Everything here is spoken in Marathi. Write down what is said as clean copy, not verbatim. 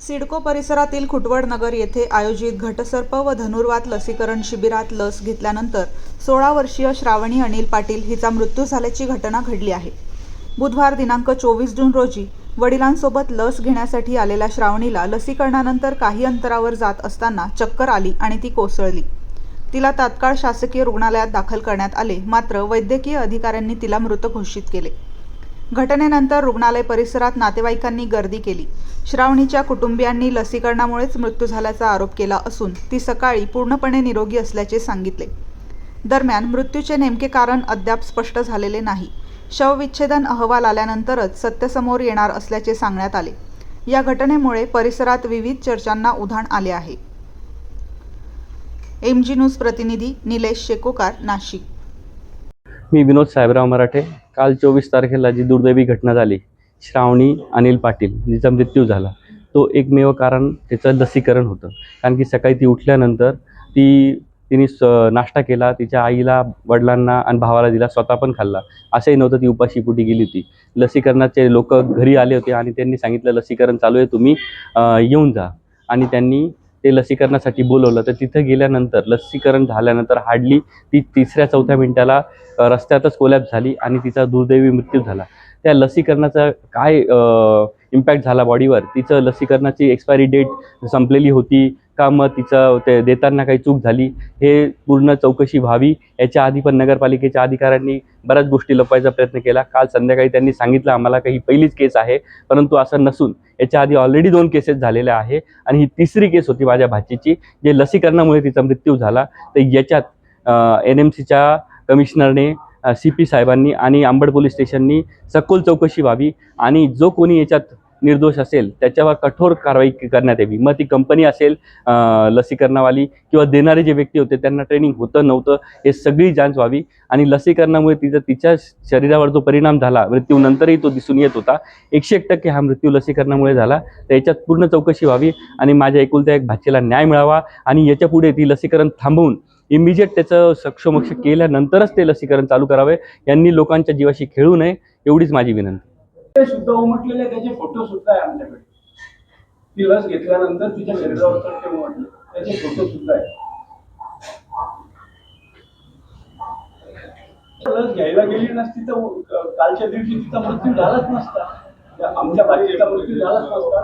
सिडको परिसरातील खुटवड नगर येथे आयोजित घटसर्प व धनुर्वात लसीकरण शिबिरात लस घेतल्यानंतर 16 वर्षीय श्रावणी अनिल पाटील हिचा मृत्यू झाल्याची घटना घडली आहे। बुधवार दिनांक 24 जून रोजी वडिलांसोबत लस घेण्यासाठी आलेल्या श्रावणीला लसीकरणानंतर काही अंतरावर जात असताना चक्कर आली आणि ती कोसळली। तिला तात्काळ शासकीय रुग्णालयात दाखल करण्यात आले, मात्र वैद्यकीय अधिकाऱ्यांनी तिला मृत घोषित केले। घटनेनंतर रुग्णालय परिसरात नातेवाईकांनी गर्दी केली। श्रावणीच्या कुटुंबियांनी लसीकरणामुळेच मृत्यू झाल्याचा आरोप केला असून ती सकाळी पूर्णपणे निरोगी असल्याचे सांगितले। दरम्यान मृत्यूचे नेमके कारण अद्याप स्पष्ट झालेले नाही। शवविच्छेदन अहवाल आल्यानंतरच सत्य समोर येणार असल्याचे सांगण्यात आले। या घटनेमुळे परिसरात विविध चर्चांना उधाण आले आहे। MG न्यूज प्रतिनिधी निलेश शेकोकार, नाशिक। मी विनोद साहेबराव मराठे। काल 24 तारखेला जी दुर्दैवी घटना झाली, श्रावणी अनिल पाटील जिचा मृत्यू झाला, तो एकमेव कारण त्याचं लसीकरण होतं। कारण की सकाळी ती उठल्यानंतर तिने नाश्ता केला, तिच्या आईला, वडिलांना आणि भावाला दिला, स्वतः पण खाल्ला। असंही नव्हतं ती उपाशीपोटी गेली होती। लसीकरणाचे लोक घरी आले होते आणि त्यांनी सांगितलं लसीकरण चालू आहे, तुम्ही येऊन जा। आणि त्यांनी ते लसीकरणासाठी बोलवलं। तर तिथं गेल्यानंतर लसीकरण झाल्यानंतर हार्डली ती 3-4 मिनिटाला रस्त्यातच कोलॅप्स झाली आणि तिचा दुर्दैवी मृत्यू झाला। त्या लसीकरणाचा काय इम्पॅक्ट झाला बॉडीवर, तिचं लसीकरणाची एक्सपायरी डेट संपलेली होती का, मग तिचं ते देताना काही चूक झाली, हे पूर्ण चौकशी व्हावी। याच्या आधी पण नगरपालिकेच्या अधिकाऱ्यांनी बऱ्याच गोष्टी लपवायचा प्रयत्न केला। काल संध्याकाळी त्यांनी सांगितलं आम्हाला की ही पहिलीच केस आहे, परंतु असं नसून याच्या आधी ऑलरेडी 2 केसेस झालेल्या आहे आणि ही तिसरी केस होती माझ्या भाचीची, जे लसीकरणामुळे तिचा मृत्यू झाला। तर याच्यात NMCच्या कमिशनरने, CP साहेबांनी आणि अंबड पोलीस स्टेशननी सखोल चौकशी व्हावी आणि जो कोणी याच्यात निर्दोष असेल त्याच्यावर कठोर कारवाई करण्यात यावी। मग ती कंपनी असेल, लसीकरणावाली किंवा देणारे जे व्यक्ती होते त्यांना ट्रेनिंग होतं नव्हतं, हे सगळी जांच व्हावी। आणि लसीकरणामुळे तिच्या शरीरावर जो परिणाम झाला मृत्यूनंतरही तो दिसून येत होता, 101% हा मृत्यू लसीकरणामुळे झाला। तर याच्यात पूर्ण चौकशी व्हावी आणि माझ्या एकुलत्या एक भाचीला न्याय मिळावा आणि याच्यापुढे ती लसीकरण थांबवून इमिजिएट त्याचं सक्षमक्ष केल्यानंतरच ते लसीकरण चालू करावे। यांनी लोकांच्या जीवाशी खेळू नये, एवढीच माझी विनंती। ते सुद्धा उमटलेले त्याचे फोटो सुद्धा आहे आमच्याकडे। ती लस घेतल्यानंतर तिच्या शरीरावर ते उमटले त्याचे फोटो सुद्धा आहे। लस घ्यायला गेली नसती तर कालच्या दिवशी तिचा मृत्यू झालाच नसता, आमच्या बाईचा मृत्यू झालाच नसता।